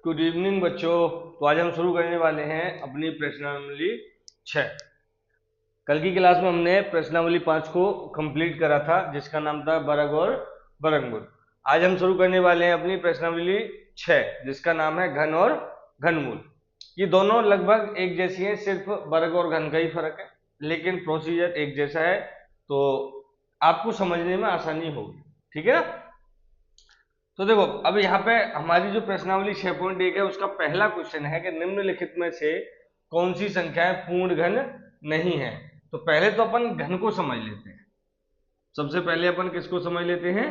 Good evening बच्चों। तो आज हम शुरू करने वाले हैं अपनी प्रश्नावली 6। कल की क्लास में हमने प्रश्नावली 5 को कंप्लीट करा था, जिसका नाम था बरग और बरंगमूल। आज हम शुरू करने वाले हैं अपनी प्रश्नावली 6, जिसका नाम है घन और घनमूल। ये दोनों लगभग एक जैसी हैं, सिर्फ बरग और घन का ही फर्क है, लेकिन प्रोसीजर एक जैसा है, तो आपको समझने में आसानी होगी। ठीक है ना। तो देखो, अब यहाँ पे हमारी जो प्रश्नावली 6.1 है, उसका पहला क्वेश्चन है कि निम्नलिखित में से कौन सी संख्याएं पूर्ण घन नहीं है। तो पहले तो अपन घन को समझ लेते हैं। सबसे पहले अपन किसको समझ लेते हैं?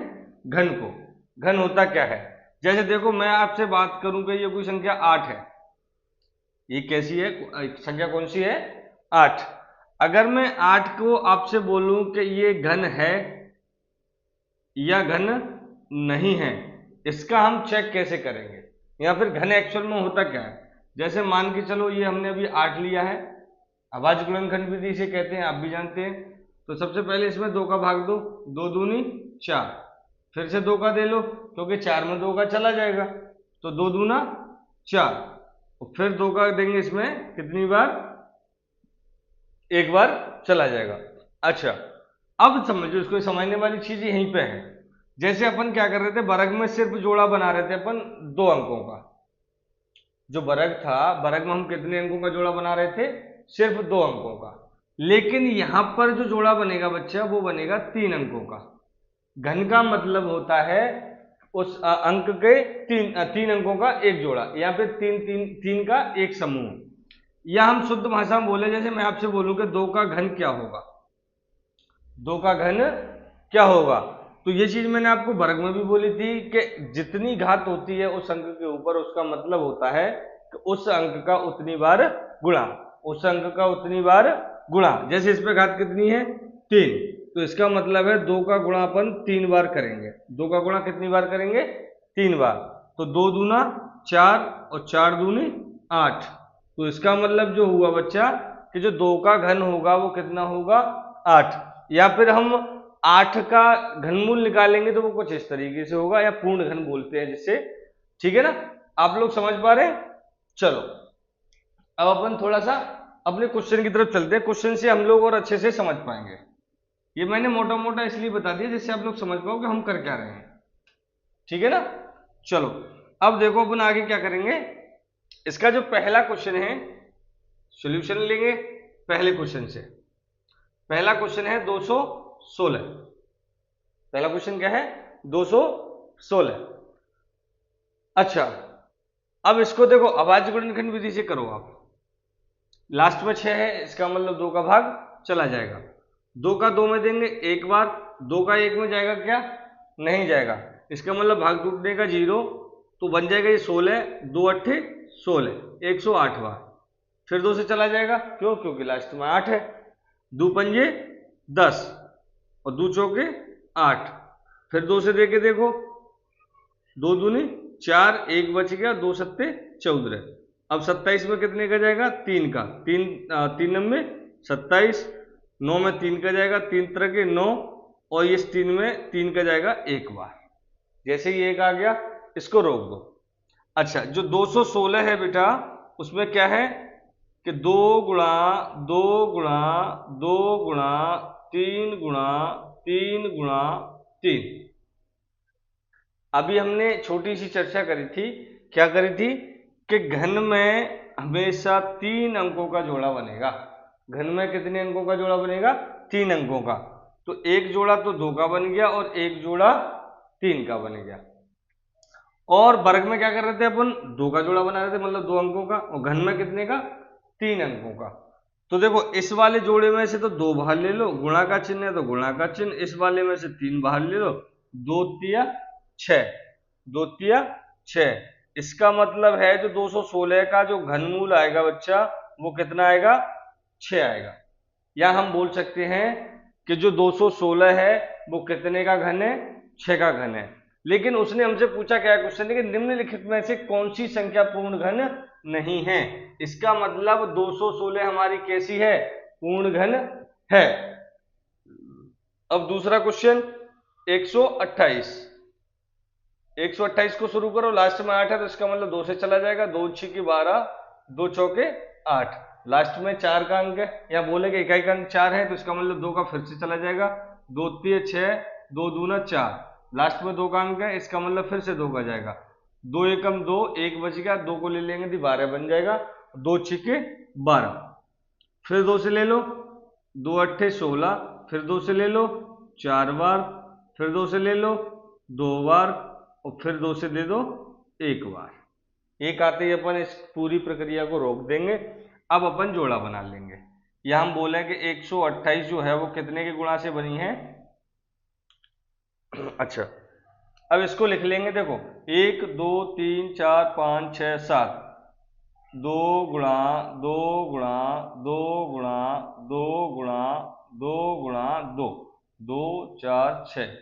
घन को। घन होता क्या है? जैसे देखो, मैं आपसे बात करूं कि ये कोई संख्या 8 है। ये कैसी है संख्या? कौन सी है? 8। अगर मैं 8 को आपसे बोलूं कि ये घन है या घन नहीं है, इसका हम चेक कैसे करेंगे? या फिर घन एक्चुअल में होता क्या है? जैसे मान के चलो, ये हमने अभी 8 लिया है, अभाज्य गुणनखंड विधि इसे कहते हैं, आप भी जानते हैं। तो सबसे पहले इसमें 2 का भाग दो, 2 दूनी 4, फिर से 2 का दे लो, क्योंकि 4 में 2 का चला जाएगा, तो 2 दूना 4, और फिर 2 का देंगे, इसमें कितनी बार? एक बार चला जाएगा। अच्छा, अब समझो, इसको समझने वाली चीज यहीं पे है। जैसे अपन क्या कर रहे थे, वर्ग में सिर्फ जोड़ा बना रहे थे अपन 2 अंकों का। जो वर्ग था, वर्ग में हम कितने अंकों का जोड़ा बना रहे थे? सिर्फ 2 अंकों का। लेकिन यहां पर जो जोड़ा बनेगा बच्चा, वो बनेगा 3 अंकों का। घन का मतलब होता है उस अंक के 3 अंकों का एक जोड़ा, या फिर 3 का एक समूह। या हम शुद्ध भाषा में बोले, जैसे मैं आपसे बोलूं कि 2 का घन क्या होगा, 2 का घन क्या होगा, तो ये चीज मैंने आपको वर्ग में भी बोली थी कि जितनी घात होती है उस अंक के ऊपर, उसका मतलब होता है कि उस अंक का उतनी बार गुणा, उस अंक का उतनी बार गुणा। जैसे इस पे घात कितनी है? 3, तो इसका मतलब है 2 का गुणा अपन 3 बार करेंगे। 2 का गुणा कितनी बार करेंगे? 3 बार। तो 2 दूना 4 और 4 दूनी 8। तो इसका मतलब जो हुआ बच्चा कि जो 2 का घन होगा वो कितना होगा? 8। या फिर हम 8 का घनमूल निकालेंगे तो वो कुछ इस तरीके से होगा, या पूर्ण घन बोलते हैं जिससे। ठीक है ना, आप लोग समझ पा रहे हैं? चलो, अब अपन थोड़ा सा अपने क्वेश्चन की तरफ चलते हैं। क्वेश्चन से हम लोग और अच्छे से समझ पाएंगे। ये मैंने मोटा मोटा इसलिए बता दिया जिससे आप लोग समझ पाओ कि हम कर क्या रहे हैं। ठीक है ना। चलो, अब देखो अपन आगे क्या करेंगे। इसका जो पहला क्वेश्चन है, सॉल्यूशन लेंगे पहले क्वेश्चन से। पहला क्वेश्चन है 216। पहला क्वेश्चन क्या है? 216। अच्छा, अब इसको देखो, अभाज्य गुणनखंड विधि से करो आप। लास्ट में 6 है, इसका मतलब 2 का भाग चला जाएगा। 2 का 2 में देंगे एक बार, 2 का 1 में जाएगा क्या? नहीं जाएगा। इसका मतलब भाग टूटने का 0, तो बन जाएगा ये 16, 2 अट्ठे 16, 108 बार। फिर 2 से चला जाएगा, क्यों? क्योंकि लास्ट में 8 है। 2 पंजे 10 और 2 चौके 8। फिर 2 से देके देखो, 2 दूनी 4, 1 बच गया, 2 सत्ते 14। अब 27 में कितने का जाएगा? 3 का। 3 में 27, 9 में 3 का जाएगा, 3 तरह के 9, और इस 3 में 3 का जाएगा एक बार। जैसे ही 1 आ गया, इसको रोक दो। अच्छा, जो 216 है बेटा, उसमें क्या है कि 2 गुणा 2 गुणा 2 गुणा 3 गुणा 3 गुणा 3। अभी हमने छोटी सी चर्चा करी थी। क्या करी थी? कि घन में हमेशा 3 अंकों का जोड़ा बनेगा। घन में कितने अंकों का जोड़ा बनेगा? 3 अंकों का। तो एक जोड़ा तो 2 का बन गया और एक जोड़ा 3 का बन गया। और वर्ग में क्या कर रहे थे अपन? 2 का जोड़ा बना रहे थे, मतलब 2 अंकों का। और घन में कितने का? 3 अंकों का। तो देखो, इस वाले जोड़े में से तो 2 बाहर ले लो, गुणा का चिन्ह है तो गुणा का चिन्ह। इस वाले में से 3 बाहर ले लो, 2 तिया 6, 2 तिया 6। इसका मतलब है जो 216 का जो घनमूल आएगा बच्चा, वो कितना आएगा? 6 आएगा। या हम बोल सकते हैं कि जो 216 है वो कितने का घन है? 6 का घन है। लेकिन उसने हमसे पूछा क्या क्वेश्चन है कि निम्नलिखित में से कौन सी संख्या पूर्ण घन नहीं है। इसका मतलब 216 हमारी कैसी है? पूर्ण घन है। अब दूसरा क्वेश्चन 128। 128 को शुरू करो, लास्ट में 8 है तो इसका मतलब 2 से चला जाएगा, 2 6 12, 2 चौके 8, लास्ट में 4 का अंक है, या बोलेगे इकाई का अंक 4 है तो इसका मतलब 2 का फिर से चला जाएगा, 2 3 6, 2 दूना 4, लास्ट में 2 का अंक है, इसका मतलब फिर से 2 का जाएगा, 2 एकम 2, 1 बच गया, 2 को ले लेंगे तो 12 बन जाएगा, 2 6 12, फिर 2 से ले लो, 2 8 16, फिर 2 से ले लो 4 बार, फिर 2 से ले लो 2 बार, और फिर 2 से दे दो 1 बार। एक आते ही अपन इस पूरी प्रक्रिया को रोक देंगे। अब अपन जोड़ा बना लेंगे। यह हम बोले कि 128 जो है वो कितने के गुणा से बनी है। अच्छा, अब इसको लिख लेंगे। देखो 1 2 3 4 5 6 7, 2 गुणा 2 गुणा 2 गुणा 2 गुणा 2 गुणा 2, 2 4 6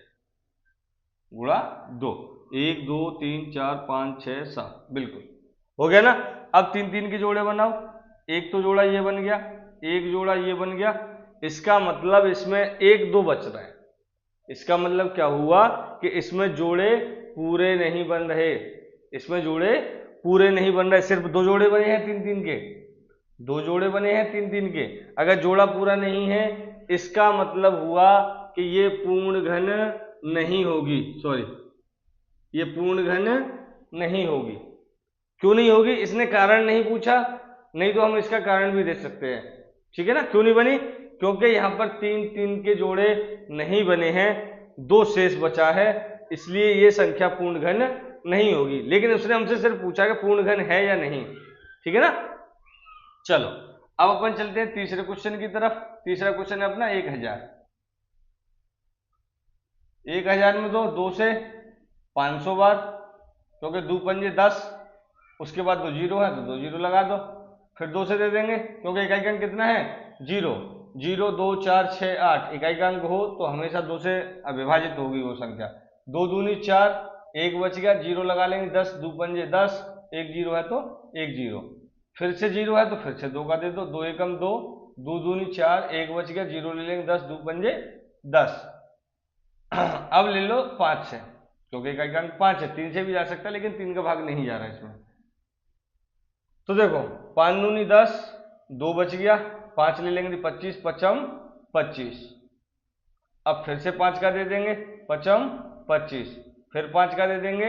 गुणा 2, 1 2 3 4 5 6 7, बिल्कुल हो गया ना। अब 3 3 के जोड़े बनाओ। एक तो जोड़ा ये बन गया, एक जोड़ा ये बन गया, इसका मतलब इसमें 1 2 बच रहा है। इसका मतलब क्या हुआ कि इसमें जोड़े पूरे नहीं बन रहे, इसमें जोड़े पूरे नहीं बन रहे, सिर्फ 2 जोड़े बने हैं 3 3 के, 2 जोड़े बने हैं 3 3 के। अगर जोड़ा पूरा नहीं है इसका मतलब हुआ कि ये पूर्ण घन नहीं होगी, सॉरी ये पूर्ण घन नहीं होगी। क्यों नहीं होगी, इसने कारण नहीं पूछा, नहीं तो हम इसका कारण भी दे सकते हैं। ठीक है ना, क्यों नहीं बनी, क्योंकि यहां पर 3 3 के जोड़े नहीं बने हैं, 2 शेष बचा है, इसलिए ये संख्या पूर्ण घन नहीं होगी। लेकिन उसने हमसे सिर्फ पूछा कि पूर्ण घन है या नहीं। ठीक है ना। चलो अब अपन चलते हैं तीसरे क्वेश्चन की तरफ। तीसरा क्वेश्चन है अपना 1000। 1000 में दो 2 से 500 बार, क्योंकि 2 पंजे 10, उसके बाद 2 जीरो है तो 2 जीरो लगा दो, फिर 2 से दे देंगे क्योंकि इकाई का अंक कितना है 0, 0 2 4 6 8, इकाई का अंक हो तो हमेशा 2 से विभाजित होगी वो संख्या। 2 दूनी 4, 1 बच गया, 0 लगा लेंगे, 10 2 पंजे 10, 1 जीरो है तो 1 जीरो, फिर से 0 है तो फिर से 2 का दे दो, 2 एकम 2, 2 दूनी 4, 1 बच गया, 0 ले लेंगे, 10 2 पंजे 10। अब ले लो 5 से, क्योंकि इकाई का अंक 5 है, 3 से भी जा सकता है लेकिन 3 का भाग नहीं जा रहा है इसमें। तो देखो 5 दूनी 10, 2 बच गया, 5 ले लेंगे 25, पचम 25, अब फिर से 5 का दे देंगे, पचम 25, फिर 5 का दे देंगे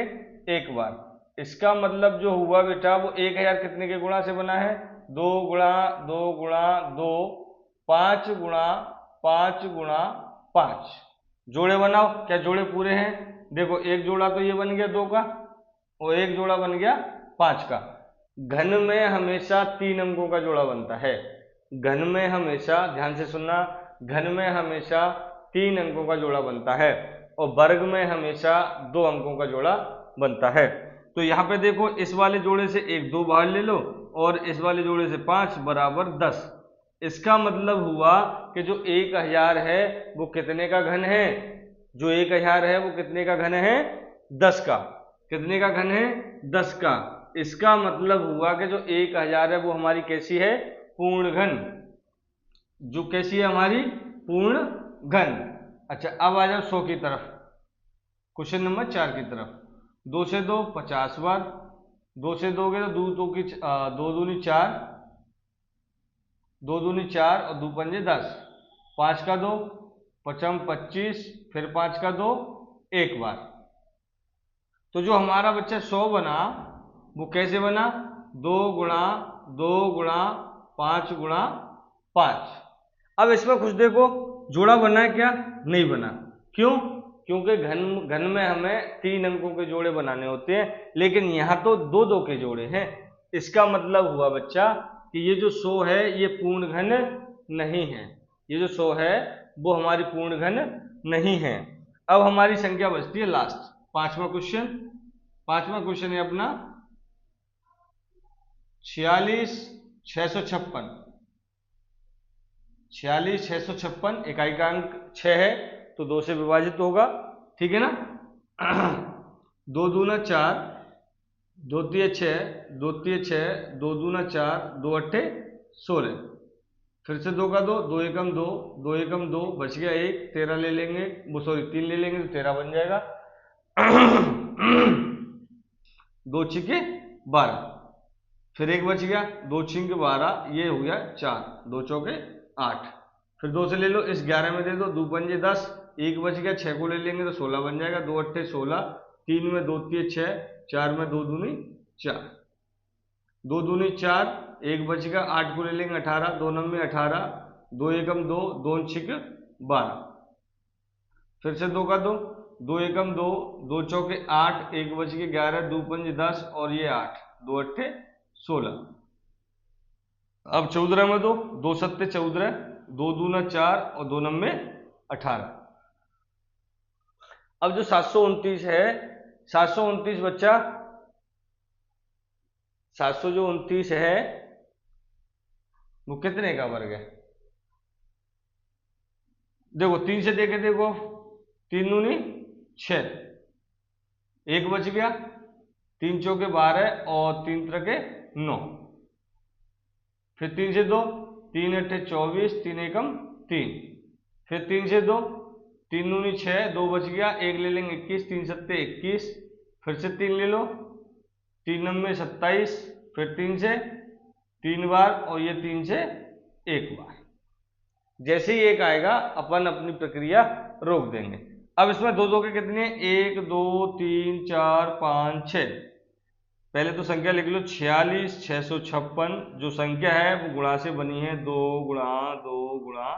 एक बार। इसका मतलब जो हुआ बेटा वो 1000 कितने के गुणा से बना है, 2 गुणा 2 गुणा 2, 5 गुणा 5 गुणा 5। जोड़े बनाओ, क्या जोड़े पूरे हैं। देखो एक जोड़ा तो ये बन गया 2 का, और एक जोड़ा बन गया 5 का। घन में हमेशा 3 अंकों का जोड़ा बनता है। घन में हमेशा, ध्यान से सुनना, घन में हमेशा 3 अंकों का जोड़ा बनता है, और वर्ग में हमेशा 2 अंकों का जोड़ा बनता है। तो यहाँ पे देखो इस वाले जोड़े से 1 2 बाहर ले लो, और इस वाले जोड़े से 5 बराबर 10। इसका मतलब हुआ कि जो 1000 है वो कितने का घन है, जो 1000 है वो कितने का घन है, 10 का। कितने का घन है, 10 का। इसका मतलब हुआ कि जो 1000 है वो हमारी कैसी है, पूर्ण घन। जो कैसी है हमारी, पूर्ण घन। अच्छा अब आ जाओ 100 की तरफ, क्वेश्चन नंबर 4 की तरफ। 2 से 2 50 बार, 2 से दोगे तो 2 2 की 2 दूनी 4, 2 दूनी 4 और 2 पंजे 10, 5 का 2, पचम 25, फिर 5 का 2 एक बार। तो जो हमारा बच्चा 100 बना वो कैसे बना, 2 गुणा 2 गुणा 5 गुणा 5। अब इसमें कुछ देखो, जोड़ा बना है क्या, नहीं बना। क्यों, क्योंकि घन में हमें 3 अंकों के जोड़े बनाने होते हैं, लेकिन यहाँ तो 2 2 के जोड़े हैं। इसका मतलब हुआ बच्चा कि ये जो 100 है ये पूर्ण घन नहीं है, ये जो 100 है वो हमारी पूर्ण घन नहीं है। अब हमारी संख्या बचती है लास्ट, पांचवा क्वेश्चन। पांचवा क्वेश्चन है अपना 46 656। 46 656, इकाई का अंक 6 है तो 2 से विभाजित होगा। ठीक है ना। 2 दूना 4, 2 तिया 6, 2 तिया 6, 2 दूना 4, 2 अट्ठे 16, फिर से 2 का 2, 2 एकम 2, 2 एकम 2, बच गया 1, 13 ले लेंगे, वो सॉरी 3 ले लेंगे तो 13 बन जाएगा। 2 छिके 12, फिर एक बच गया, 2 छिके 12, ये हो गया 4, 2 चौके 8, फिर 2 से ले लो, इस 11 में दे दो, 2 पंजे 10, एक बच गया, 6 को ले लेंगे तो 16 बन जाएगा, 2 अट्ठे 16, 3 में 2 तिये 6, 4 में 2 दूनी 4, 2 दूनी 4, एक बच गया, 8 को ले लेंगे 18, 2 नंबे 18, 2 एकम 2, 2 छिक 12, फिर से 2 का 2, 2 एकम 2, 2 चौके 8, एक बच गया 11, 2 पंजे 10 और ये 8, 2 अट्ठे 16। अब 14 में 2, 2 सत्ते 14, 2 दूना 4 और 2 नंबे 18। अब जो 729 है, 729 बच्चा, 729 है वो कितने का वर्ग है? देखो 3 से देखे, देखो 3 दूनी 6, एक बच गया, 3 चौके 12 और 3 त्रिके 9, फिर 3 से 2, 3 अट्ठे 24, 3 एकम 3, फिर 3 से 2, 3 दूनी 6, 2 बच गया, एक ले लेंगे 21, 3 सत्ते 21, फिर से 3 ले लो, 3 नंबे 27, फिर 3 से 3 बार और ये 3 से 1 बार। जैसे ही एक आएगा अपन अपनी प्रक्रिया रोक देंगे। अब इसमें दो के कितने? 1 2 3 4 5 6। पहले तो संख्या लिख लो 46 656। जो संख्या है वो गुणा से बनी है, 2 गुणा 2 गुणा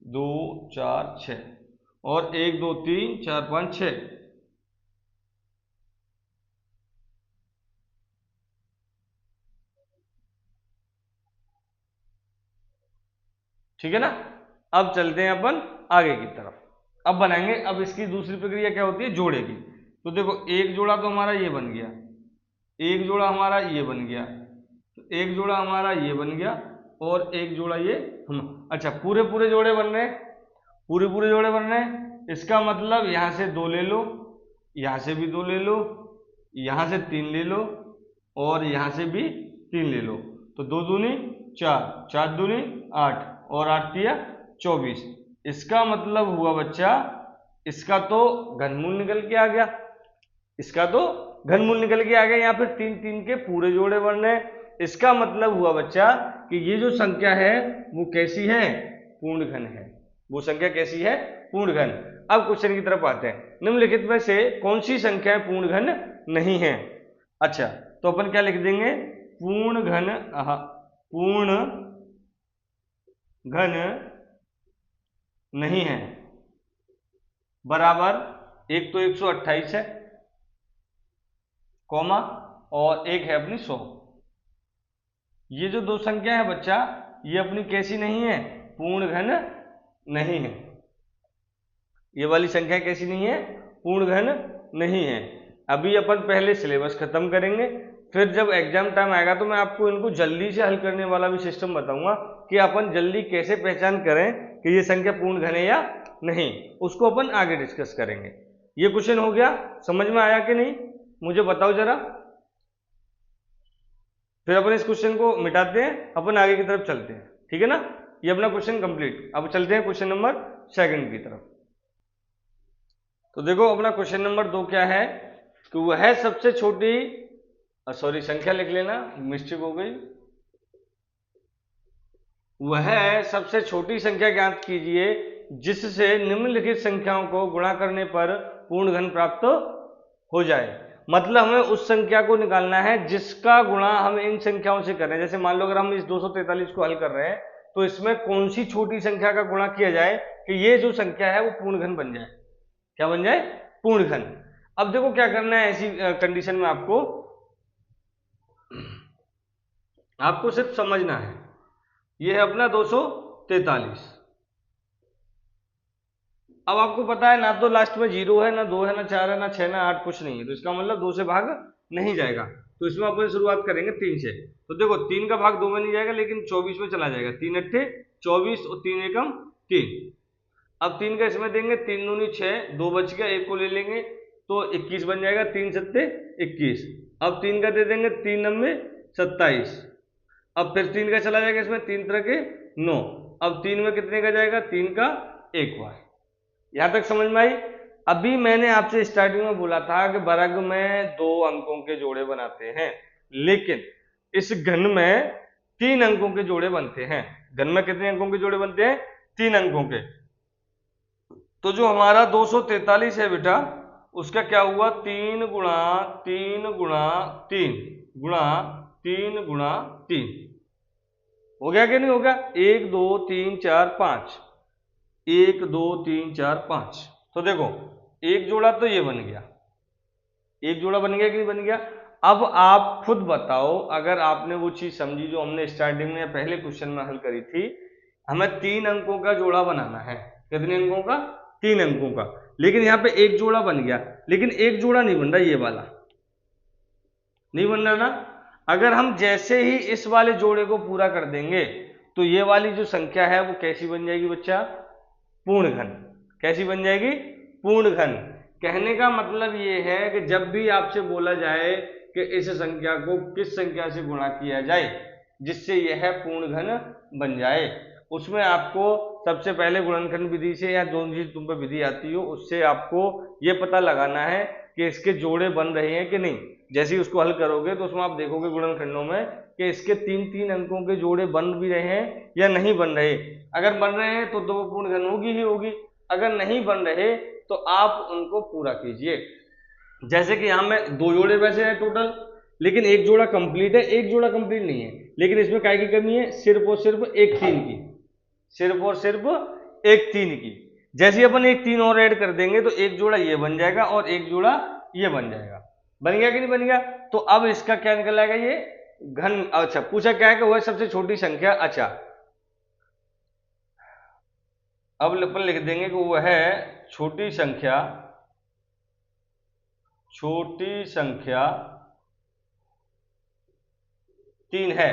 2 4 6 और 1 2 3 4 5 6। ठीक है ना। अब चलते हैं अपन आगे की तरफ। अब बनाएंगे, अब इसकी दूसरी प्रक्रिया क्या होती है? जोड़े की। तो देखो एक जोड़ा तो हमारा ये बन गया, एक जोड़ा हमारा ये बन गया, तो एक जोड़ा हमारा ये बन गया और एक जोड़ा ये अच्छा पूरे पूरे जोड़े बन रहे हैं, पूरे पूरे जोड़े बन रहे हैं। इसका मतलब यहां से 2 ले लो, यहां से भी 2 ले लो, यहां से 3 ले लो और यहां से भी 3 ले लो। तो 2 दूनी 4, 4 दूनी 8 और 8 तिया 24। इसका मतलब हुआ बच्चा, इसका तो घनमूल निकल के आ गया, इसका तो घनमूल निकल के आ गया। यहाँ फिर 3 3 के पूरे जोड़े बन रहे हैं। इसका मतलब हुआ बच्चा कि ये जो संख्या है वो कैसी है? पूर्ण घन है। वो संख्या कैसी है? पूर्ण घन। अब क्वेश्चन की तरफ आते हैं। निम्नलिखित में से कौन सी संख्या पूर्ण घन नहीं है? अच्छा तो अपन क्या लिख देंगे? पूर्ण घन, पूर्ण घन नहीं है बराबर, एक तो 128 है कॉमा और एक है अपनी 100। ये जो दो संख्या है बच्चा, ये अपनी कैसी नहीं है? पूर्ण घन नहीं है। ये वाली संख्या कैसी नहीं है? पूर्ण घन नहीं है। अभी अपन पहले सिलेबस खत्म करेंगे, फिर जब एग्जाम टाइम आएगा तो मैं आपको इनको जल्दी से हल करने वाला भी सिस्टम बताऊंगा कि अपन जल्दी कैसे पहचान करें कि ये संख्या पूर्ण घन है या नहीं। उसको अपन आगे डिस्कस करेंगे। ये क्वेश्चन हो गया, समझ में आया कि नहीं मुझे बताओ जरा। फिर अपन इस क्वेश्चन को मिटाते हैं, अपन आगे की तरफ चलते हैं। ठीक है ना, ये अपना क्वेश्चन कंप्लीट। अब चलते हैं क्वेश्चन नंबर 2 की तरफ। तो देखो अपना क्वेश्चन नंबर 2 क्या है कि वह सबसे छोटी, सॉरी संख्या लिख लेना, मिस्टेक हो गई। वह सबसे छोटी संख्या ज्ञात कीजिए जिससे निम्नलिखित संख्याओं को गुणा करने पर पूर्ण घन प्राप्त हो जाए। मतलब हमें उस संख्या को निकालना है जिसका गुणा हम इन संख्याओं से कर रहे हैं। जैसे मान लो अगर हम इस 243 को हल कर रहे हैं तो इसमें कौन सी छोटी संख्या का गुणा किया जाए कि ये जो संख्या है वो पूर्ण घन बन जाए। क्या बन जाए? पूर्ण घन। अब देखो क्या करना है ऐसी कंडीशन में, आपको सिर्फ समझना है। ये है अपना 243। अब आपको पता है ना तो लास्ट में 0 है, ना 2 है, ना 4 है, ना 6, ना 8, कुछ नहीं है। तो इसका मतलब 2 से भाग नहीं जाएगा। तो इसमें अपन शुरुआत करेंगे 3 से। तो देखो 3 का भाग 2 में नहीं जाएगा लेकिन 24 में चला जाएगा। 3 अट्ठे 24 और 3 एकम 3। अब 3 का इसमें देंगे, 3 दूनी 6, 2 बच गया, 1 को ले लेंगे तो 21 बन जाएगा। 3 सत्ते 21। अब 3 का दे देंगे, 3 नंबे 27। अब फिर 3 का चला जाएगा इसमें, 3 तरह के 9। अब 3 में कितने का जाएगा? 3 का 1 बार। यहां तक समझ में आई। अभी मैंने आपसे स्टार्टिंग में बोला था कि वर्ग में 2 अंकों के जोड़े बनाते हैं, लेकिन इस घन में 3 अंकों के जोड़े बनते हैं। घन में कितने अंकों के जोड़े बनते हैं? 3 अंकों के। तो जो हमारा 243 है बेटा, उसका क्या हुआ? 3 गुणा 3 गुणा 3 गुणा 3 गुणा 3 हो गया कि नहीं हो गया? 1 2 3 4 5, 1 2 3 4 5। तो देखो एक जोड़ा तो ये बन गया, एक जोड़ा बन गया कि नहीं बन गया? अब आप खुद बताओ, अगर आपने वो चीज समझी जो हमने स्टार्टिंग में पहले क्वेश्चन में हल करी थी, हमें 3 अंकों का जोड़ा बनाना है। कितने अंकों का? 3 अंकों का। लेकिन यहाँ पे एक जोड़ा बन गया, लेकिन एक जोड़ा नहीं बन रहा, ये वाला नहीं बन रहा ना। अगर हम जैसे ही इस वाले जोड़े को पूरा कर देंगे तो ये वाली जो संख्या है वो कैसी बन जाएगी बच्चा? पूर्ण घन। कैसी बन जाएगी? पूर्ण घन। कहने का मतलब ये है कि जब भी आपसे बोला जाए कि इस संख्या को किस संख्या से गुणा किया जाए जिससे यह पूर्ण घन बन जाए, उसमें आपको सबसे पहले गुणनखंड विधि से या जो भी तुम पे विधि आती हो उससे आपको ये पता लगाना है कि इसके जोड़े बन रहे हैं कि नहीं। जैसे ही उसको हल करोगे तो उसमें आप देखोगे गुणनखंडों में कि इसके 3-3 अंकों के जोड़े बन भी रहे हैं या नहीं बन रहे। अगर बन रहे हैं तो 2 पूर्ण घन होगी ही होगी, अगर नहीं बन रहे तो आप उनको पूरा कीजिए। जैसे कि यहाँ में 2 जोड़े वैसे हैं टोटल, लेकिन एक जोड़ा कंप्लीट है, एक जोड़ा कंप्लीट नहीं है। लेकिन इसमें काय की कमी है? सिर्फ और सिर्फ एक 3 की, सिर्फ और सिर्फ एक 3 की। जैसे अपन एक 3 और ऐड कर देंगे तो एक जोड़ा ये बन जाएगा और एक जोड़ा ये बन जाएगा। बन गया कि नहीं बन गया? तो अब इसका क्या निकल आएगा? ये घन। अच्छा, पूछा क्या है कि वह सबसे छोटी संख्या। अच्छा, अब अपन लिख देंगे कि वह है छोटी संख्या, छोटी संख्या 3 है।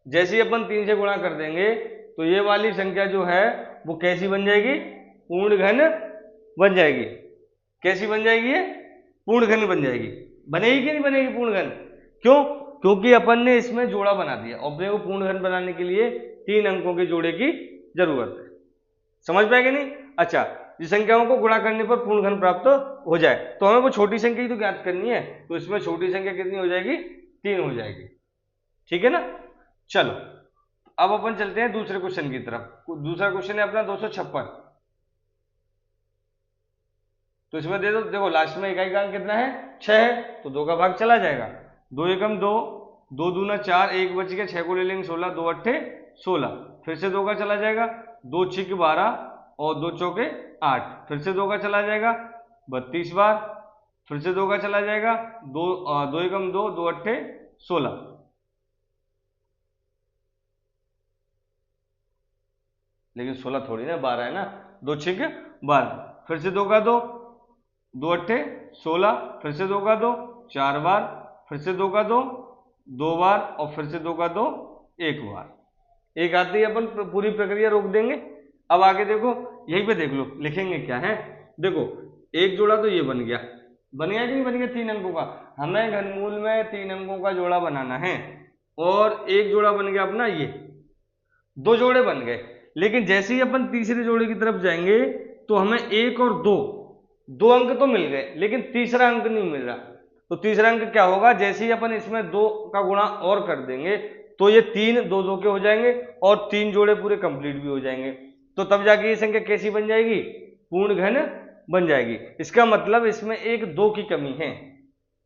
जैसे ही अपन 3 से गुणा कर देंगे तो ये वाली संख्या जो है वो कैसी बन जाएगी? पूर्ण घन बन जाएगी। कैसी बन जाएगी? ये पूर्ण घन बन जाएगी। बनेगी कि नहीं बनेगी पूर्ण घन? क्यों? क्योंकि अपन ने इसमें जोड़ा बना दिया और अपने को पूर्ण घन बनाने के लिए 3 अंकों के जोड़े की जरूरत है। समझ पाएंगे नहीं? अच्छा, जिस संख्याओं को गुणा करने पर पूर्ण घन प्राप्त हो जाए तो हमें वो छोटी संख्या ही तो ज्ञात करनी है। तो इसमें छोटी संख्या कितनी हो जाएगी? 3 हो जाएगी। ठीक है ना? चलो अब अपन चलते हैं दूसरे क्वेश्चन की तरफ। दूसरा क्वेश्चन है अपना 256। तो इसमें दे दो, देखो लास्ट में इकाई का अंक कितना है? 6 है, तो 2 का भाग चला जाएगा। 2 एकम 2, 2 दूना 4, 1 बच गया, 6 को ले लेंगे 16, 2 अट्ठे 16, फिर से 2 का चला जाएगा, 2 छिक 12 और 2 चौके 8, फिर से 2 का चला जाएगा 32 बार, फिर से 2 का चला जाएगा, 2 एकम 2, 2 अट्ठे 16, लेकिन 16 थोड़ी ना, 12 है ना। 2 छिक 12, फिर से 2 का 2, 2 अट्ठे 16, फिर से 2 का 2 4 बार, फिर से 2 का 2 2 बार और फिर से 2 का 2 1 बार। एक आते ही अपन पूरी प्रक्रिया रोक देंगे। अब आगे देखो, यहीं पे देख लो लिखेंगे क्या है। देखो एक जोड़ा तो ये बन गया, बन गया कि नहीं बन गया? 3 अंकों का। हमें घनमूल में 3 अंकों का जोड़ा बनाना है और एक जोड़ा बन गया अपना ये, 2 जोड़े बन गए। लेकिन जैसे ही अपन तीसरे जोड़े की तरफ जाएंगे तो हमें 1 और 2 अंक तो मिल गए, लेकिन तीसरा अंक नहीं मिल रहा। तो तीसरा अंक क्या होगा? जैसे ही अपन इसमें 2 का गुणा और कर देंगे तो ये 3 2 2 के हो जाएंगे और 3 जोड़े पूरे कंप्लीट भी हो जाएंगे। तो तब जाके ये संख्या कैसी बन जाएगी? पूर्ण घन बन जाएगी। इसका मतलब इसमें एक 2 की कमी है।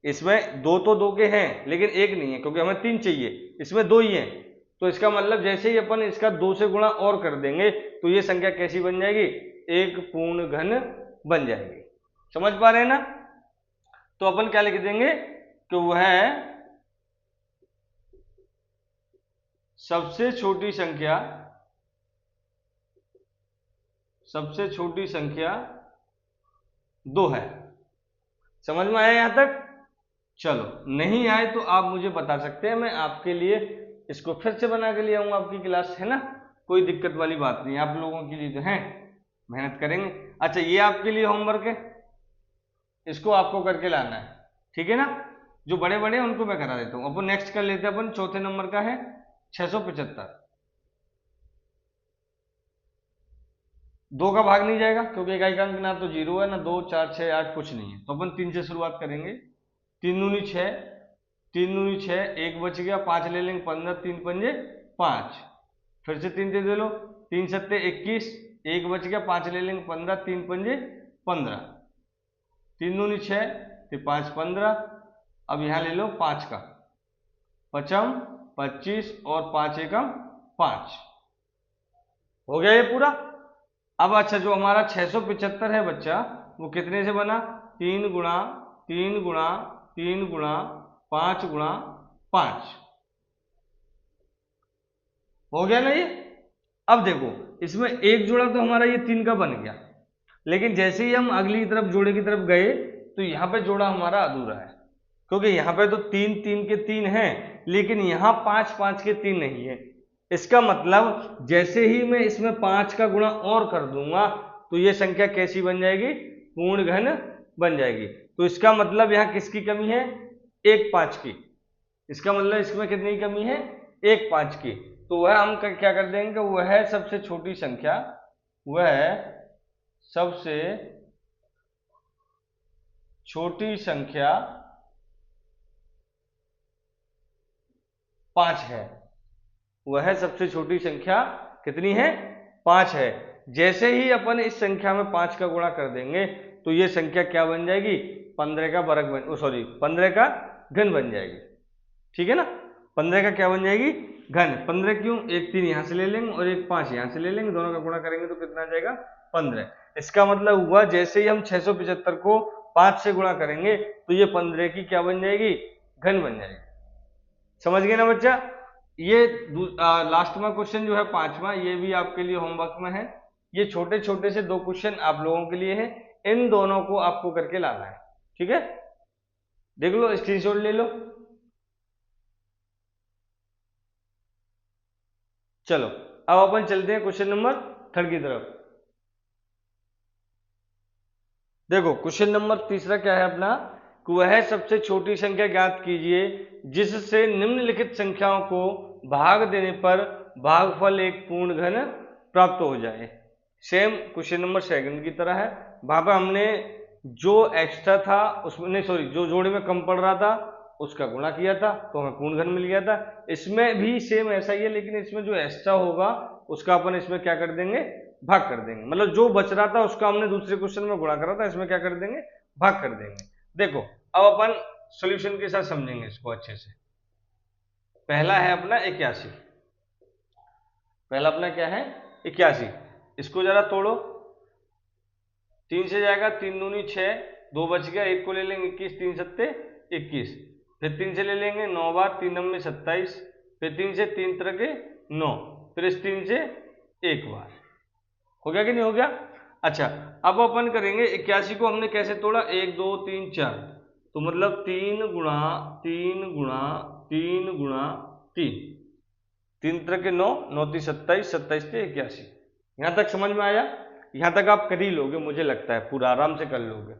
इसमें 2 तो 2 के हैं लेकिन 1 नहीं है, क्योंकि हमें 3 चाहिए, इसमें 2 ही है। तो इसका मतलब जैसे ही अपन इसका 2 से गुणा और कर देंगे तो ये संख्या कैसी बन जाएगी? एक पूर्ण घन बन जाएगी। समझ पा रहे हैं ना? तो अपन क्या लिख देंगे कि वह सबसे छोटी संख्या, सबसे छोटी संख्या 2 है। समझ में आया यहां तक? चलो नहीं आए तो आप मुझे बता सकते हैं, मैं आपके लिए इसको फिर से बना के ले आऊंगा आपकी क्लास, है ना। कोई दिक्कत वाली बात नहीं, आप लोगों के लिए तो है, मेहनत करेंगे। अच्छा ये आपके लिए होमवर्क है, इसको आपको करके लाना है, ठीक है ना। जो बड़े बड़े हैं उनको मैं करा देता हूँ। अपन नेक्स्ट कर लेते हैं, अपन चौथे नंबर का है 675। 2 का भाग नहीं जाएगा क्योंकि इकाई का अंक ना तो 0 है ना 2 4 6 8 कुछ नहीं है, तो अपन 3 से शुरुआत करेंगे। 3 दूनी 6, 3 दूनी 6, 1 बच गया, 5 ले लेंगे 15, 3 पंजे 5, फिर से 3 दे लो, 3 सत्ते 21, 1 बच गया, 5 ले लेंगे 15, 3 पंजे 15, 3 दूनी 6, फिर 5 15, अब यहाँ ले लो 5 का, 5 25 और 5 एकम 5, हो गया ये पूरा। अब अच्छा जो हमारा 675 है बच्चा, वो कितने से बना? 3 गुणा 3 गुणा 3 गुणा 5 गुणा 5, हो गया ना ये। अब देखो इसमें एक जोड़ा तो हमारा ये 3 का बन गया, लेकिन जैसे ही हम अगली तरफ जोड़े की तरफ गए तो यहाँ पे जोड़ा हमारा अधूरा है, क्योंकि यहाँ पे तो 3 3 के 3 हैं, लेकिन यहाँ 5 5 के 3 नहीं है। इसका मतलब जैसे ही मैं इसमें 5 का गुणा और कर दूंगा तो ये संख्या कैसी बन जाएगी? पूर्ण घन बन जाएगी। तो इसका मतलब यहाँ किसकी कमी है? 1 5 की। इसका मतलब इसमें कितनी कमी है? 1 5 की। तो वह हम क्या कर देंगे, वह सबसे छोटी संख्या, वह सबसे छोटी संख्या 5 है। वह सबसे छोटी संख्या कितनी है? 5 है। जैसे ही अपन इस संख्या में 5 का गुणा कर देंगे तो ये संख्या क्या बन जाएगी? 15 का वर्ग बन, 15 का घन बन जाएगी। ठीक है ना? 15 का क्या बन जाएगी? घन। 15 क्यों? एक 3 यहां से ले लेंगे और एक 5 यहां से ले लेंगे, दोनों का गुणा करेंगे तो कितना आ जाएगा? 15। इसका मतलब हुआ जैसे ही हम 675 को 5 से गुणा करेंगे तो ये 15 की क्या बन जाएगी? घन बन जाएगी। समझ गए ना बच्चा? ये लास्ट में क्वेश्चन जो है 5वां, ये भी आपके लिए होमवर्क में है। ये छोटे छोटे से 2 क्वेश्चन आप लोगों के लिए है, इन दोनों को आपको करके लाना है। ठीक है, देख लो, स्क्रीनशॉट ले लो। चलो अब अपन चलते हैं क्वेश्चन नंबर 3 की तरफ। देखो क्वेश्चन नंबर 3 क्या है अपना, कि वह सबसे छोटी संख्या ज्ञात कीजिए जिससे निम्नलिखित संख्याओं को भाग देने पर भागफल एक पूर्ण घन प्राप्त हो जाए। सेम क्वेश्चन नंबर 2 की तरह है। वहां पर हमने जो एक्स्ट्रा था उसमें, नहीं सॉरी, जो जोड़े में कम पड़ रहा था उसका गुणा किया था तो हमें पूर्ण घन मिल गया था। इसमें भी सेम ऐसा ही है, लेकिन इसमें जो एक्स्ट्रा होगा उसका अपन इसमें क्या कर देंगे? भाग कर देंगे। मतलब जो बच रहा था उसका हमने दूसरे क्वेश्चन में गुणा करा था, इसमें क्या कर देंगे? भाग कर देंगे। देखो अब अपन सॉल्यूशन के साथ समझेंगे इसको अच्छे से। पहला है अपना 81। पहला अपना क्या है? 81। इसको जरा तोड़ो। 3 से जाएगा, 3 दूनी 6, 2 बच गया, 1 को ले लेंगे 21, 3 सत्ते 21, फिर 3 से ले लेंगे 9 बार, 3 नंबे 27, फिर 3 से 3 तरह के 9, फिर इस 3 से 1 बार। हो गया कि नहीं हो गया? अच्छा अब अपन करेंगे 81 को हमने कैसे तोड़ा? 1 2 3 4, तो मतलब 3 गुणा 3 गुणा 3 गुणा 3, 3 तरह के 9, 9 3 27, 27 से 81। यहां तक समझ में आया? यहां तक आप कर ही लोगे, मुझे लगता है पूरा आराम से कर लोगे।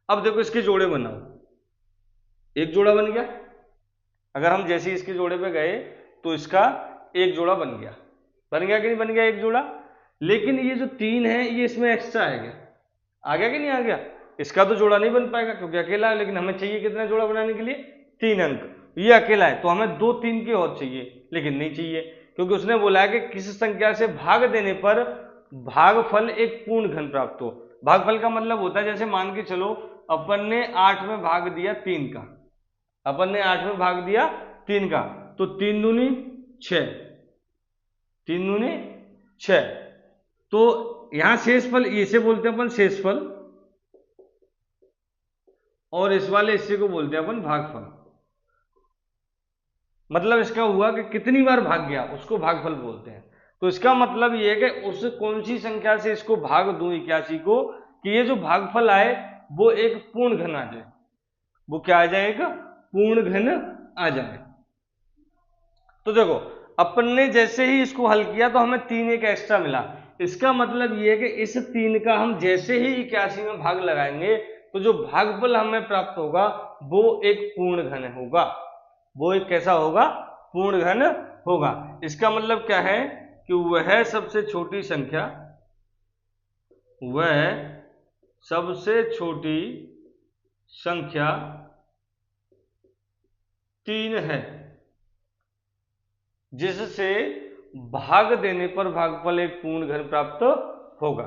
अब देखो इसके जोड़े बनाओ। एक जोड़ा बन गया। अगर हम जैसे ही इसके जोड़े पे गए तो इसका एक जोड़ा बन गया। बन गया कि नहीं बन गया? एक जोड़ा। लेकिन ये जो 3 है ये इसमें एक्स्ट्रा आ गया। आ गया कि नहीं आ गया? इसका तो जोड़ा नहीं बन पाएगा क्योंकि अकेला है, लेकिन हमें चाहिए कितना जोड़ा बनाने के लिए? 3 अंक। ये अकेला है तो हमें 2 3 के और चाहिए, लेकिन नहीं चाहिए क्योंकि उसने बोला है कि किसी संख्या से भाग देने पर भागफल एक पूर्ण घन प्राप्त हो। भागफल का मतलब होता है, जैसे मान के चलो अपन ने 8 में भाग दिया 3 का, अपन ने 8 में भाग दिया 3 का, तो 3 दूनी 6, 3 दूनी 6, तो यहां शेषफल इसे बोलते हैं अपन शेषफल, और इस वाले हिस्से को बोलते हैं अपन भागफल। मतलब इसका हुआ कि कितनी बार भाग गया उसको भागफल बोलते हैं। तो इसका मतलब ये है कि उस कौन सी संख्या से इसको भाग दूं 81 को, कि ये जो भागफल आए वो एक पूर्ण घन आ जाए। वो क्या आ जाएगा? पूर्ण घन आ जाए। तो देखो अपन ने जैसे ही इसको हल किया तो हमें 3 एक एक्स्ट्रा मिला। इसका मतलब ये है कि इस 3 का हम जैसे ही 81 में भाग लगाएंगे तो जो भागफल हमें प्राप्त होगा वो एक पूर्ण घन होगा। वो एक कैसा होगा? पूर्ण घन होगा। इसका मतलब क्या है कि वह सबसे छोटी संख्या वह सबसे छोटी संख्या 3 है जिससे भाग देने पर भागफल एक पूर्ण घन प्राप्त होगा।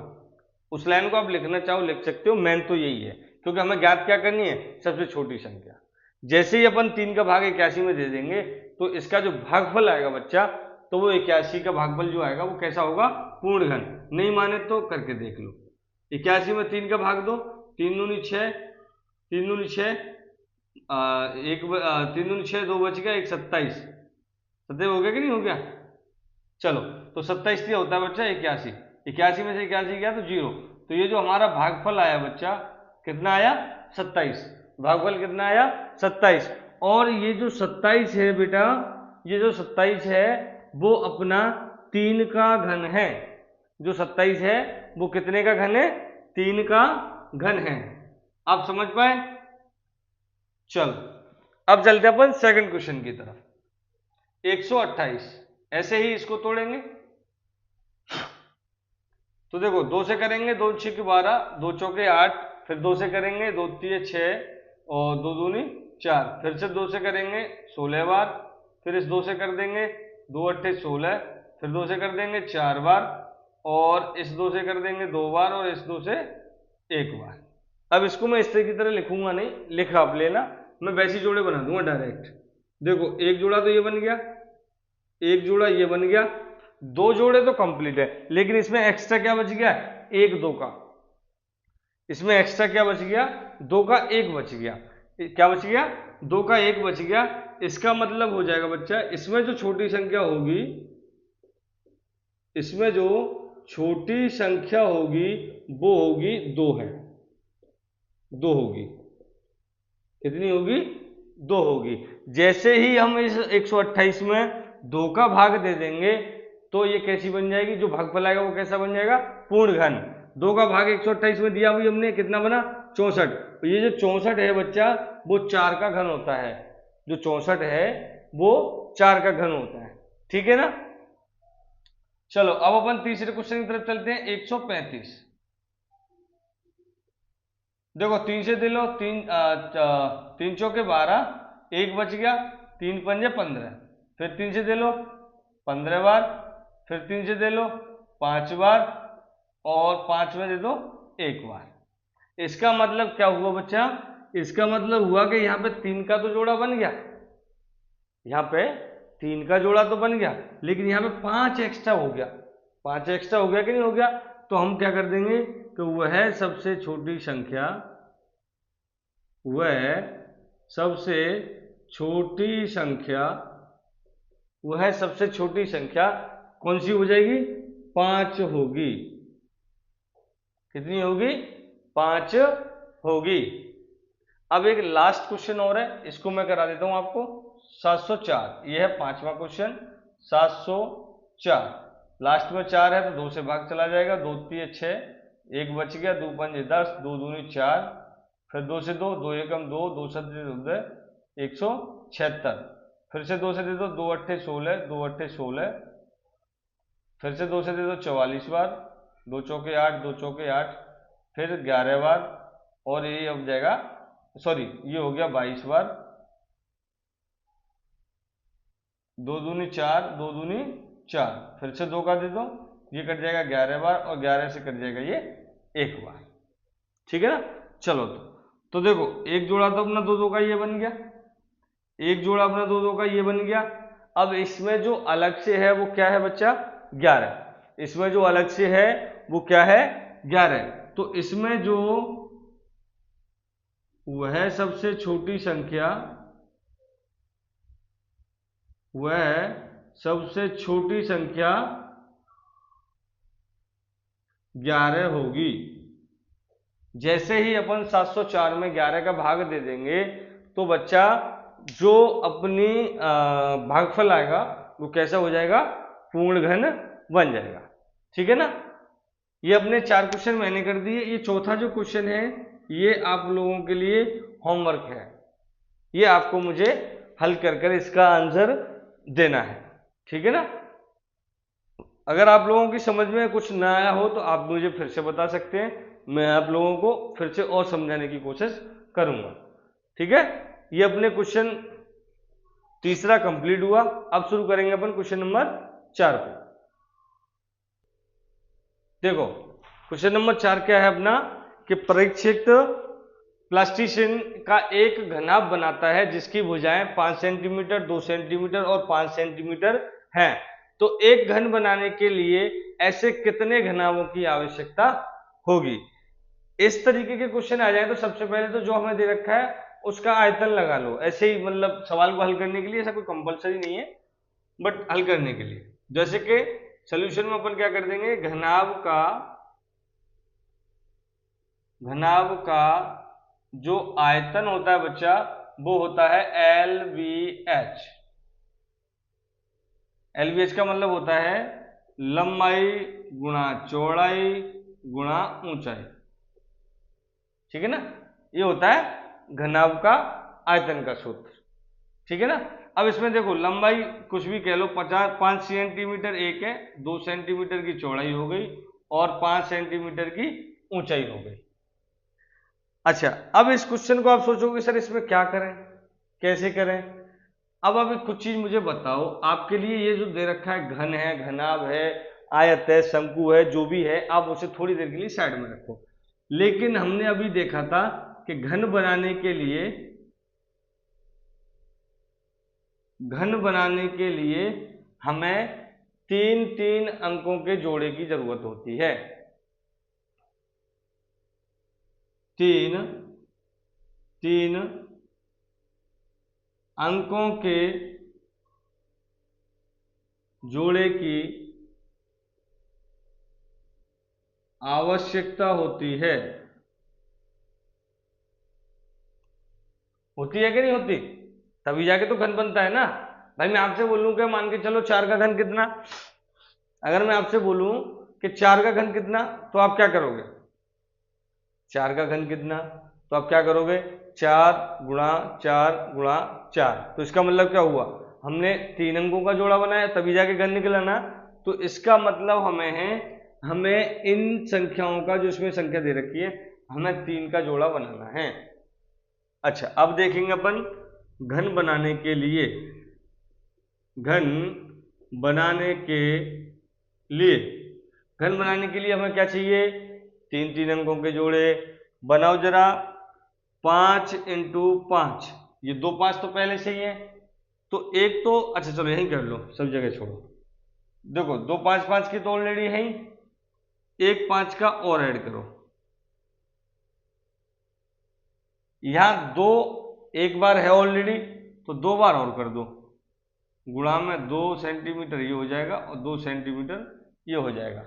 उस लाइन को आप लिखना चाहो लिख सकते हो, मेन तो यही है, क्योंकि हमें ज्ञात क्या करनी है, सबसे छोटी संख्या। जैसे ही अपन 3 का भाग 81 में दे देंगे तो इसका जो भागफल आएगा बच्चा, तो वो 81 का भागफल जो आएगा वो कैसा होगा, पूर्ण घन। नहीं माने तो करके देख लो, 81 में 3 का भाग दो, 3 दूनी 6, 3 दूनी 6, 3 दूनी 6, 2 बच गया, 1 27, सदैव हो गया कि नहीं हो गया। चलो तो 27 क्या होता है बच्चा, 81, 81 में से 81 गया तो 0, तो ये जो हमारा भागफल आया बच्चा कितना आया, 27, भागफल कितना आया, 27। और ये जो 27 है बेटा, ये जो 27 है वो अपना 3 का घन है। जो 27 है वो कितने का घन है, 3 का घन है। आप समझ पाए। चलो अब चलते अपन सेकंड क्वेश्चन की तरफ। 128, ऐसे ही इसको तोड़ेंगे। तो देखो 2 से करेंगे, 2 6 12, 2 चौके 8, फिर 2 से करेंगे, 2 3 6 और 2 दूनी 4, फिर से 2 से करेंगे 16 बार, फिर इस 2 से कर देंगे 2 8 16, फिर 2 से कर देंगे 4 बार, और इस 2 से कर देंगे 2 बार, और इस 2 से 1 बार। अब इसको मैं इस तरह की तरह लिखूंगा नहीं, लिख आप लेना, मैं वैसी जोड़े बना दूंगा डायरेक्ट। देखो एक जोड़ा तो ये बन गया, एक जोड़ा ये बन गया, 2 जोड़े तो कंप्लीट है, लेकिन इसमें एक्स्ट्रा क्या बच गया, 1 2 का। इसमें एक्स्ट्रा क्या बच गया, 2 का 1 बच गया। क्या बच गया, 2 का 1 बच गया। इसका मतलब हो जाएगा बच्चा, इसमें जो छोटी संख्या होगी, इसमें जो छोटी संख्या होगी वो होगी 2 है, 2 होगी। कितनी होगी, 2 होगी। जैसे ही हम इस 128 में 2 का भाग दे देंगे तो ये कैसी बन जाएगी, जो भागफल आएगा वो कैसा बन जाएगा, पूर्ण घन। 2 का भाग 128 में दिया हुई हमने, कितना बना, 64। तो ये जो 64 है बच्चा वो 4 का घन होता है, जो 64 है वो 4 का घन होता है, ठीक है ना। चलो अब अपन तीसरे क्वेश्चन की तरफ चलते हैं। 135, देखो 3 से दे लो, 3 चौके 12, 1 बच गया, 3 पंजे 15, फिर 3 से दे लो 15 बार, फिर 3 से दे लो 5 बार, और 5 में दे दो 1 बार। इसका मतलब क्या हुआ बच्चा, इसका मतलब हुआ कि यहाँ पे 3 का तो जोड़ा बन गया, यहाँ पे 3 का जोड़ा तो बन गया, लेकिन यहाँ पे 5 एक्स्ट्रा हो गया। 5 एक्स्ट्रा हो गया कि नहीं हो गया, तो हम क्या कर देंगे कि वह सबसे छोटी संख्या, वह सबसे छोटी संख्या, वह सबसे छोटी संख्या कौन सी हो जाएगी, 5 होगी। कितनी होगी, 5 होगी। अब एक लास्ट क्वेश्चन और है, इसको मैं करा देता हूं आपको। 704, यह है 5वां क्वेश्चन। 704, लास्ट में 4 है तो 2 से भाग चला जाएगा, 2 3 6, 1 बच गया, 2 5 10, 2 दूनी 4, फिर 2 से 2, 2 एकम 2, 2 7 176, फिर से 2 से दे दो, 2 8 16, 2 8 16, फिर से 2 से दे दो 44 बार, 2 चौके 8, 2 चौके 8, फिर 11 बार, और ये अब जाएगा, सॉरी ये हो गया 22 बार, 2 दूनी 4, 2 दूनी 4, फिर से 2 का दे दो, ये कट जाएगा 11 बार, और 11 से कट जाएगा ये 1 बार, ठीक है ना। चलो तो देखो एक जोड़ा तो अपना 2 2 का ये बन गया, एक जोड़ा अपना 2 2 का ये बन गया। अब इसमें जो अलग से है वो क्या है बच्चा, 11। इसमें जो अलग से है वो क्या है, 11। तो इसमें जो वह सबसे छोटी संख्या, वह सबसे छोटी संख्या 11 होगी। जैसे ही अपन 704 में 11 का भाग दे देंगे तो बच्चा जो अपनी भागफल आएगा वो कैसा हो जाएगा, पूर्ण घन बन जाएगा, ठीक है ना। ये अपने 4 क्वेश्चन मैंने कर दिए। ये चौथा जो क्वेश्चन है ये आप लोगों के लिए होमवर्क है, ये आपको मुझे हल कर कर इसका आंसर देना है, ठीक है ना। अगर आप लोगों की समझ में कुछ ना आया हो तो आप मुझे फिर से बता सकते हैं, मैं आप लोगों को फिर से और समझाने की कोशिश करूंगा। ठीक है, ये अपने क्वेश्चन तीसरा कंप्लीट हुआ। अब शुरू करेंगे अपन क्वेश्चन नंबर 4 को। देखो क्वेश्चन नंबर 4 क्या है अपना, कि परीक्षित प्लास्टिशियन का एक घनाभ बनाता है जिसकी भुजाएं 5 सेंटीमीटर, 2 सेंटीमीटर और 5 सेंटीमीटर हैं। तो एक घन बनाने के लिए ऐसे कितने घनाभों की आवश्यकता होगी। इस तरीके के क्वेश्चन आ जाए तो सबसे पहले तो जो हमें दे रखा है उसका आयतन लगा लो, ऐसे ही मतलब सवाल को हल करने के लिए, ऐसा कोई कंपलसरी नहीं है, बट हल करने के लिए। जैसे कि सॉल्यूशन में अपन क्या कर देंगे, घनाभ का जो आयतन होता है बच्चा वो होता है LVH। LVH का मतलब होता है लंबाई गुणा चौड़ाई गुणा ऊंचाई। ठीक है ना, ये होता है घनाभ का आयतन का सूत्र। ठीक है ना, अब इसमें देखो लंबाई कुछ भी कह लो, 5 सेंटीमीटर एक है, 2 सेंटीमीटर की चौड़ाई हो गई और 5 सेंटीमीटर की ऊंचाई हो गई। अच्छा, अब इस क्वेश्चन को आप सोचोगे सर इसमें क्या करें, कैसे करें। अब आप कुछ चीज मुझे बताओ, आपके लिए ये जो दे रखा है घन है, घनाभ है, आयत है, शंकु है, जो भी है आप उसे थोड़ी देर के लिए साइड में रखो। लेकिन हमने अभी देखा था कि घन बनाने के लिए हमें 3 अंकों के जोड़े की जरूरत होती है। 3 अंकों के जोड़े की आवश्यकता होती है कि नहीं होती, तभी जाके तो घन बनता है ना। भाई मैं आपसे बोलूं कि मान के चलो 4 का घन कितना, अगर मैं आपसे बोलूं कि 4 का घन कितना तो आप क्या करोगे, 4 का घन कितना तो आप क्या करोगे, 4 गुणा 4 गुणा 4। तो इसका मतलब क्या हुआ, हमने 3 अंकों का जोड़ा बनाया तभी जाके घन निकला ना। तो इसका मतलब हमें इन संख्याओं का, जो इसमें संख्या दे रखी है, हमें 3 का जोड़ा बनाना है। अच्छा, अब देखेंगे अपन घन बनाने के लिए, हमें क्या चाहिए, 3 अंकों के जोड़े बनाओ जरा। 5 × 5, ये 2 5 तो पहले से ही है, तो एक तो अच्छा चलो यहीं कर लो, सब जगह छोड़ो। देखो 2 5 5 की तो ऑलरेडी है ही, एक 5 का और ऐड करो। यहां 2 एक बार है ऑलरेडी, तो 2 बार और कर दो, गुणा में 2 सेंटीमीटर ये हो जाएगा और 2 सेंटीमीटर ये हो जाएगा।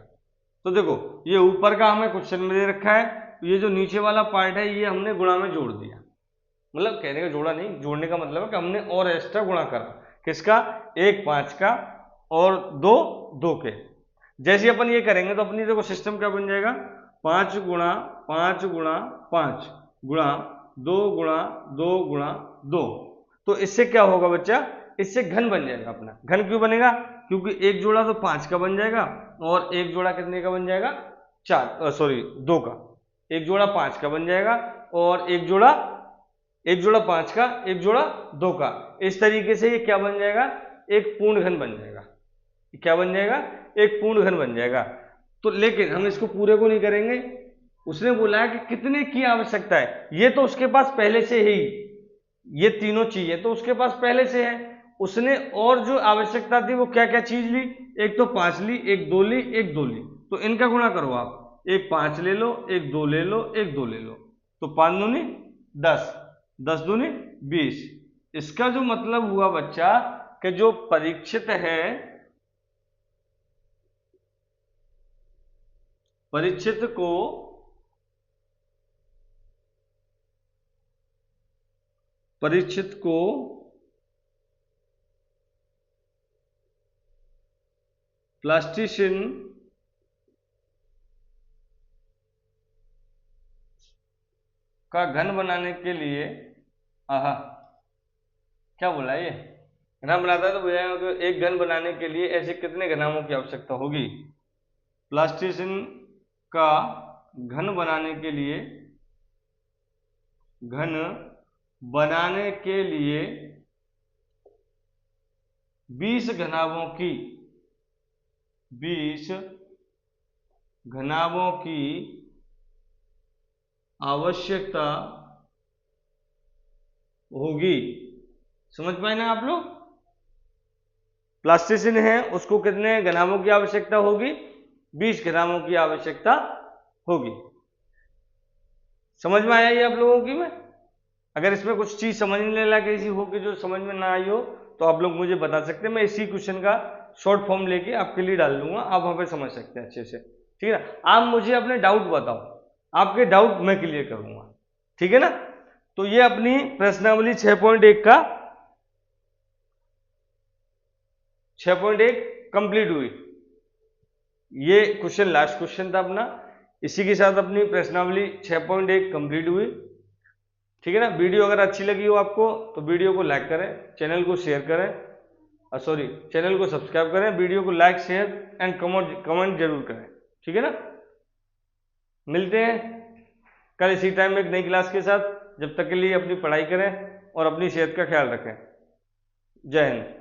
तो देखो ये ऊपर का हमें क्वेश्चन में दे रखा है, तो ये जो नीचे वाला पार्ट है ये हमने गुणा में जोड़ दिया, मतलब कहने का जोड़ा नहीं, जोड़ने का मतलब है कि हमने और एक्स्ट्रा गुणा करा, किसका, एक 5 का और 2 2 के। जैसे अपन ये करेंगे तो अपनी देखो सिस्टम क्या बन जाएगा, 5 गुणा 5 गुणा 5 गुणा 2 गुणा 2 गुणा 2। तो इससे क्या होगा बच्चा, इससे घन बन जाएगा अपना। घन क्यों बनेगा, क्योंकि एक जोड़ा तो 5 का बन जाएगा और एक जोड़ा कितने का बन जाएगा, 2 का। एक जोड़ा 5 का बन जाएगा और एक जोड़ा 5 का, एक जोड़ा 2 का। इस तरीके से ये क्या बन जाएगा, एक पूर्ण घन बन जाएगा। क्या बन जाएगा, एक पूर्ण घन बन जाएगा। तो लेकिन हम इसको पूरे को नहीं करेंगे, उसने बोला है कि कितने की आवश्यकता है, ये तो उसके पास पहले से ही, ये तीनों चीजें तो उसके पास पहले से है। उसने और जो आवश्यकता थी वो क्या क्या चीज ली, एक तो 5 ली, एक 2 ली, एक 2 ली। तो इनका गुणा करो आप, एक 5 ले लो, एक 2 ले लो, एक 2 ले लो, तो 5 दूनी 10, 10 दूनी 20। इसका जो मतलब हुआ बच्चा कि जो परीक्षित है, परीक्षित को प्लास्टिशियन का घन बनाने के लिए, आहा क्या बोला ये, घन बनाता है तो बुझाएंगे तो एक घन बनाने के लिए ऐसे कितने घनामों की आवश्यकता होगी। प्लास्टिसिन का घन बनाने के लिए 20 घनाभों की आवश्यकता होगी। समझ पाए ना आप लोग। प्लास्टिसिन है उसको कितने घनाभों की आवश्यकता होगी, 20 घनाभों की आवश्यकता होगी। समझ में आया ये आप लोगों की। मैं अगर इसमें कुछ चीज समझने लायक ऐसी हो कि जो समझ में ना आई हो तो आप लोग मुझे बता सकते हैं। मैं इसी क्वेश्चन का शॉर्ट फॉर्म लेके आपके लिए डाल दूंगा, आप वहां पे समझ सकते हैं अच्छे से। ठीक है ना। आप मुझे अपने डाउट बताओ, आपके डाउट मैं क्लियर करूंगा। ठीक है ना। तो ये अपनी प्रश्नावली 6.1 का 6.1 कंप्लीट हुई। ये क्वेश्चन लास्ट क्वेश्चन था अपना। इसी के साथ अपनी प्रश्नावली 6.1 कंप्लीट हुई। ठीक है ना। वीडियो अगर अच्छी लगी हो आपको तो वीडियो को लाइक करें, चैनल को शेयर करें, चैनल को सब्सक्राइब करें, वीडियो को लाइक शेयर एंड कमेंट जरूर करें। ठीक है ना। मिलते हैं कल इसी टाइम में एक नई क्लास के साथ। जब तक के लिए अपनी पढ़ाई करें और अपनी सेहत का ख्याल रखें। जय हिंद।